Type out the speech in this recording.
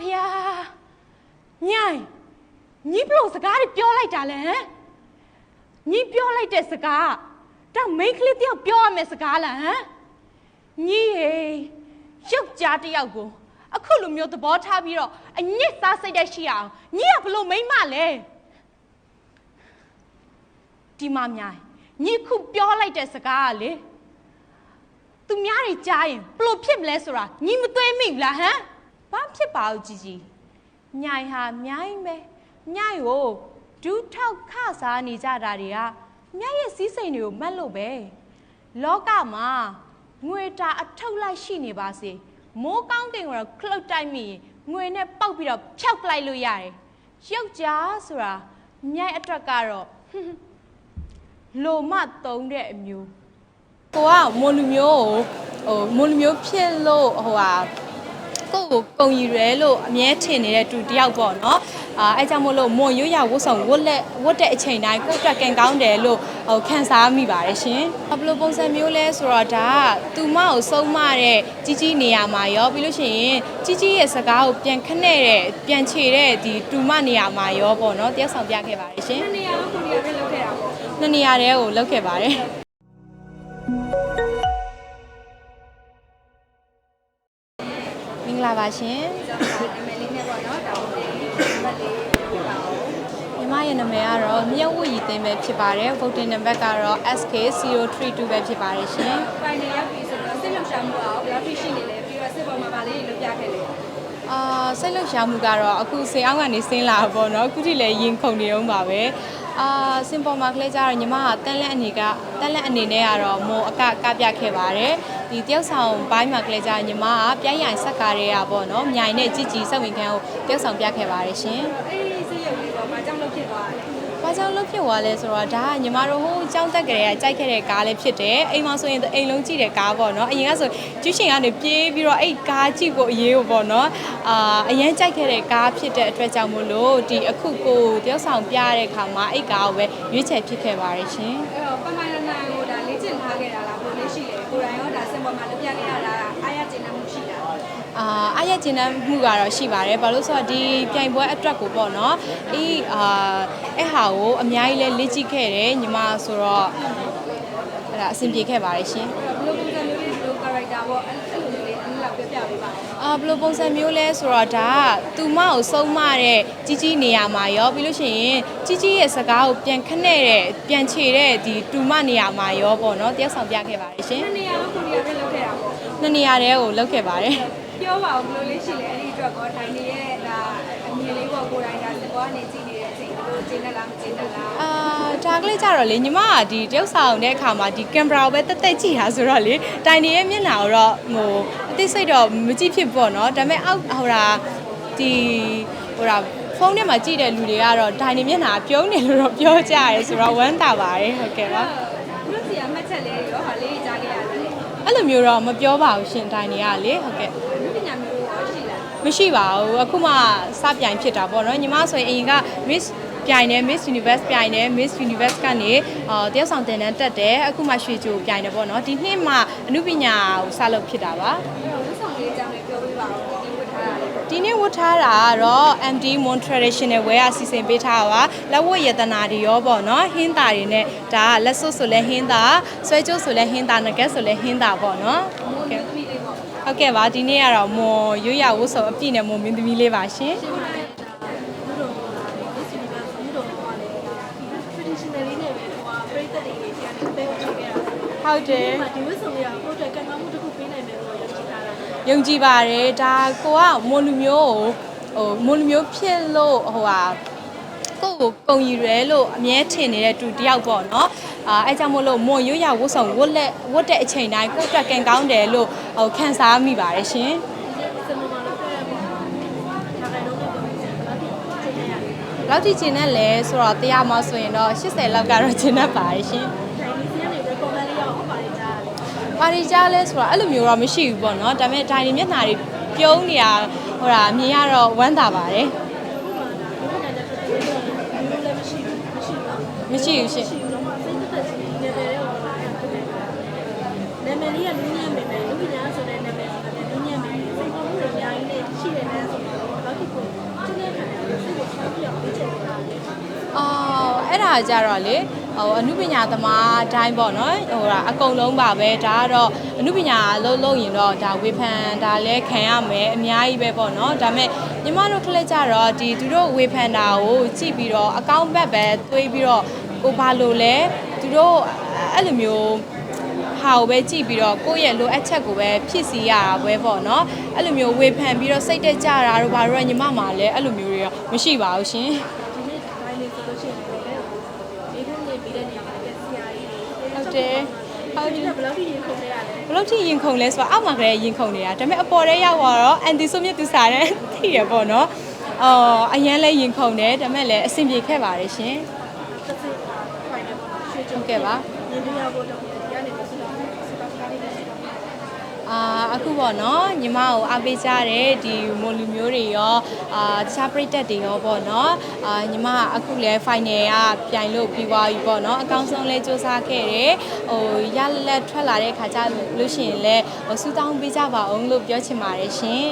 ဖေညိုင်ညီဘလို့စကားတွေပြောလိုက်တာလဲဟမ်ညီပြောလိုက်တဲ့စကားတော့မိန်းကလေးတယောက်ပြောရမယ်စကားလားဟမ်ညီရေရုပ်ကြားတယောက်ကိုအခုလိုမျိုးသဘောထားပြီးတော့အညစ်စားစိတ်တဲ့ရှိအောင်ညီကဘလို့မိန်းမလဲဒီမမြိုင်ညီခုပြောလိုက်တဲ့စကားကလေသူများတွေကြားရင်ဘလို့ဖြစ်မလဲဆိုတာညီမသွေးမိဘူးလားဟမ်ဘာဖြစ်ပါဦးကြီးညိုင်ဟာမြိုင်းပဲညိုင်ကိုဒူးထောက်ခစားနေကြတာတွေကမြတ်ရဲ့စီးစိမ်တွေကိုမှတ်လို့ပဲလောကမှာငွေတာအထုပ်လိုက်ရှိနေပါစေမိုးကောင်းတင်ကတော့ခလုတ်တိုက်မိရင်ငွေနဲ့ပေါက်ပြီးတော့ဖြောက်လိုက်လို့ရတယ်ရုပ်ကြားဆိုတာမြတ်အတွက်ကတော့လိုမသုံးတဲ့အမျိုးကိုကမွန်လူမျိုးကိုမွန်လူမျိုးဖြစ်လို့ကိုကိုကုံရီရဲလို့အမြဲထင်နေတဲ့သူတယောက်ပေါ့နော်အဲကြောင့်မို့လို့မွန်ရိုးရဝတ်ဆောင်ဝတ်တဲ့အချိန်တိုင်းကိုအတွက်ကန်ကောင်းတယ်လို့ခံစားမိပါတယ်ရှင်ဘယ်လိုပုံစံမျိုးလဲဆိုတော့ဒါကသူမကိုစုံမတဲ့ကြီးနေရာမှာရောပြီးလို့ရှိရင်ကြီးရဲ့စကားကိုပြန်ခနဲ့တဲ့ပြန်ခြေတဲ့ဒီတူမနေရာမှာရောပေါ့နော်တယောက်ဆောင်ပြခဲ့ပါတယ်ရှင်နှစ်နေရာလုံးကိုရီးယားပဲလုပ်ခဲ့တာပေါ့နှစ်နေရာတည်းကိုလုပ်ခဲ့ပါတယ်မင်္ဂလာပါရှင်ညီမရဲ့နာမည်ကတော့မြတ်ဝတ်ရည်သိမ်းပဲဖြစ်ပါတယ်ဗုဒ္ဓနံပါတ်ကတော့ SK032 ပဲဖြစ်ပါတယ်ရှင်။ဖိုင်နယ်ရောက်ပြီဆိုတော့စိတ်လှုပ်ရှားမှုအောင်ဘယ်လိုရှိနေလဲပြီးတော့စိတ်ပေါ်မှာဗာလေးလုပ်ပြခဲ့လဲ။စိတ်လှုပ်ရှားမှုကတော့အခုစိတ်အောက်ကနေဆင်းလာပေါ့နော်အခုထိလည်းရင်ခုန်နေအောင်ပါပဲစင်ပေါ်မှာကလေးကြတော့ညီမကတန်းလက်အနေနဲ့ကတော့မို့အကပြခဲ့ပါတယ်ဒီတယောက်ဆောင်ပိုင်းမှာကလေးကြညီမကပြိုင်ရိုင်ဆက်ကားတွေကပေါ့နော်မြိုင်နဲ့ကြည်ကြည်စက်ဝင်ခန်းကိုတယောက်ဆောင်ပြခဲ့ပါတယ်ရှင်အေးစိတ်ရုပ်လေးတော့ဘာကြောင့်လုပ်ဖြစ်သွားလဲဘာကြောင့်လုပ်ဖြစ်သွားလဲဆိုတော့ဒါကညီမတို့ဟိုကြောင်းတက်ကလေးကကြိုက်ခဲ့တဲ့ကားလေးဖြစ်တယ်အိမ်မှာဆိုရင်အိမ်လုံးကြည့်တဲ့ကားပေါ့နော်အရင်ကဆိုကျူးရှင်ကနေပြေးပြီးတော့အဲ့ကားကြည့်ကိုအရေးကိုပေါ့နော်အရင်ကြိုက်ခဲ့တဲ့ကားဖြစ်တဲ့အတွက်ကြောင့်မို့လို့ဒီအခုကိုတယောက်ဆောင်ပြရတဲ့ခါမှာအဲ့ကားကိုပဲရွေးချယ်ဖြစ်ခဲ့ပါတယ်ရှင်အဲ့တော့ပမိုင်နာဟိုဒါလေ့ကျင့်ထားခဲ့တာလားဘယ်လိုရှိလဲကိုယ်တိုင်ရောဒါစင်ပေါ်မှာလုပ်ပြခဲ့ရတာအားရကျဉ်းမှုရှိတာအားရကျဉ်းမှုကတော့ရှိပါတယ်ဘာလို့ဆိုတော့ဒီပြိုင်ပွဲအတွက်ကိုပေါ့နော်အဲ့ဟာကိုအများကြီးလဲလေ့ကျင့်ခဲ့တယ်ညီမဆိုတော့အဲ့ဒါအဆင်ပြေခဲ့ပါတယ်ရှင်ဘယ်လိုပုံစံမျိုးလေးဘယ်လို character ပေါ့အဲ့လိုလေးအနည်းလောက်ပြပြပေးပါဘယ်လိုပုံစံမျိုးလဲဆိုတော့ဒါကသူမကိုစုံမတဲ့ကြီးနေရာမှာရောပြီးလို့ရှိရင်ကြီးရဲ့စကားကိုပြန်ခနဲ့တဲ့ပြန်ခြေတဲ့ဒီတူမနေရာမှာရောပေါ့နော်တယောက်ဆောင်ပြခဲ့ပါတယ်ရှင်နှစ်နေရာလုံးကိုရီးယားပဲလုပ်ခဲ့တာပေါ့နှစ်နေရာတည်းကိုလုပ်ခဲ့ပါတယ်ပြောပါဦးဘယ်လိုလေးရှိလဲအဲ့ဒီအတွက်ကောထိုင်နေရဲ့ဒါအမြင်လေးပေါ့ကိုယ်တိုင်ဒါစကောကနေကြည့်နေတဲ့အချိန်ဘယ်လိုကျင်းနေလားမကျင်းနေလားဒါကလေးကြတော့လေညီမကဒီတယောက်ဆောင်တဲ့အခါမှာဒီကင်မရာကိုပဲတက်ကြည့်တာဆိုတော့လေတိုင်နေရဲ့မျက်နှာကိုတော့ဟိုအသိစိတ်တော့မကြည့်ဖြစ်ပေါ့နော်ဒါပေမဲ့အောက်ဖုန်းထဲမှာကြည့်တဲ့လူတွေကတော့တိုင်နေမျက်နှာပြုံးနေလို့တော့ပြောကြရဲဆိုတော့ဝမ်းသာပါတယ်ဟုတ်ကဲ့ပါဘုရားမှတ်ချက်လေးရောဟာလေးကြားခဲ့ရတယ်အဲ့လိုမျိုးတော့မပြောပါဘူးရှင်တိုင်နေရလေဟုတ်ကဲ့ပညာမျိုးရောရှိလားမရှိပါဘူးအခုမှစပြိုင်ဖြစ်တာပေါ့နော်ညီမဆိုရင်အရင်က Miss ပြိုင်တယ် Miss Universe ပြိုင်တယ် Miss Universe ကနေတယောက်ဆောင်တင်တန်းတက်တယ်အခုမှရွှေကြိုပြိုင်တယ်ပေါ့နော်ဒီနှစ်မှအနုပညာကိုစလုပ်ဖြစ်တာပါဝတ်ဆောင်လေးအကြောင်းလေးပြောပြပါဦးဒီနေ့ဝတ်ထားတာကတော့ MD Mon Traditional Wear အစီအစဉ်ပေးထားတာပါလက်ဝတ်ရတနာတွေရောပေါ့နော်ဟင်းသားတွေနဲ့ဒါကလက်စွပ်ဆိုလဲဟင်းသားဆွဲကြိုးဆိုလဲဟင်းသားငကက်ဆိုလဲဟင်းသားပေါ့နော်ဟုတ်ကဲ့ပါဒီနေ့ကတော့မွန်ရွရဝတ်ဆောင်အပြည့်နဲ့မွန်မင်းသမီးလေးပါရှင်ဟုတ်တယ်ဒီဝတ်ဆောင်ရကိုယ့်အတွက်ကံကောင်းမှုတစ်ခုပေးနိုင်မယ်လို့ယုံကြည်ပါတယ်ဒါကိုကမွန်လူမျိုးကိုမွန်လူမျိုးဖြစ်လို့ကိုကိုကုံရီရဲလို့အမြဲထင်နေတဲ့သူတယောက်ပေါ့နော်အဲကြောင့်မို့လို့မွန်ရိုးရဝတ်ဆောင်ဝတ်တဲ့အချိန်တိုင်းကိုယ့်အတွက်ကန်ကောင်းတယ်လို့ခံစားမိပါတယ်ရှင်လောက်ထိကျင်နဲ့လဲဆိုတော့တရားမှဆိုရင်တော့80လောက်ကတော့ကျင်တတ်ပါတယ်ရှင်ပါရီကြားလဲဆိုတော့အဲ့လိုမျိုးတော့မရှိဘူးပေါ့နော်ဒါပေမဲ့ဒါတွေမျက်နှာတွေပြုံးနေတာမြင်ရတော့ဝမ်းသာပါတယ်မရှိဘူးရှင်နာမည်လေးကနူးညံ့ပေမဲ့လူပညာဆိုတဲ့နာမည်ဆိုတဲ့နူးညံ့ပေမဲ့စိတ်ပေါ်မှုတွေအများကြီးနဲ့ရှိတယ်နဲ့ဆိုတော့ အဲ့ဒါကြတော့လေအနုပညာသမားအတိုင်းပေါ့နော်ဟိုအကုန်လုံးပါပဲဒါကတော့အနုပညာလုံးရင်တော့ဒါဝေဖန်ဒါလည်းခံရမယ်အများကြီးပဲပေါ့နော်ဒါပေမဲ့ညီမတို့ခလက်ကြတော့ဒီသူတို့ဝေဖန်တာကိုကြည့်ပြီးတော့အကောင့်ဘက်ပဲတွေးပြီးတော့ကိုဘာလို့လဲသူတို့အဲ့လိုမျိုးဟာကိုပဲကြည့်ပြီးတော့ကိုယ့်ရဲ့လိုအပ်ချက်ကိုပဲဖြစ်စီရတာပဲပေါ့နော်အဲ့လိုမျိုးဝေဖန်ပြီးတော့စိတ်တက်ကြတာတို့ဘာလို့ညီမမှာလည်းအဲ့လိုမျိုးတွေတော့မရှိပါဘူးရှင်ဟုတ်တယ်ဟုတ်တယ်ဘယ်လောက်ထိရင်ခုန်လဲရလဲဘယ်လောက်ထိရင်ခုန်လဲဆိုတော့အောက်မှာကလေးရင်ခုန်နေတာဒါပေမဲ့အပေါ်ထဲရောက်သွားတော့အန်တီဆိုမြတ်သူစားတဲ့ထိရပေါ့နော်အရန်လဲရင်ခုန်တယ်ဒါပေမဲ့လည်းအဆင်ပြေခဲ့ပါတယ်ရှင်ဟုတ်ကဲ့ပါအခုပေါ့နော်ညီမကိုအားပေးကြတဲ့ဒီမိုလူမျိုးတွေရောတခြားပရိသတ်တွေရောပေါ့နော်ညီမအခုလဲ final ကပြိုင်လို့ပြီးသွားပြီပေါ့နော်အကောင်းဆုံးလဲစူးစမ်းခဲ့တယ်ဟိုရလက်ထွက်လာတဲ့ခါကျလို့ရှိရင်လဲစူးတောင်းပေးကြပါအောင်လို့ပြောချင်ပါတယ်ရှင်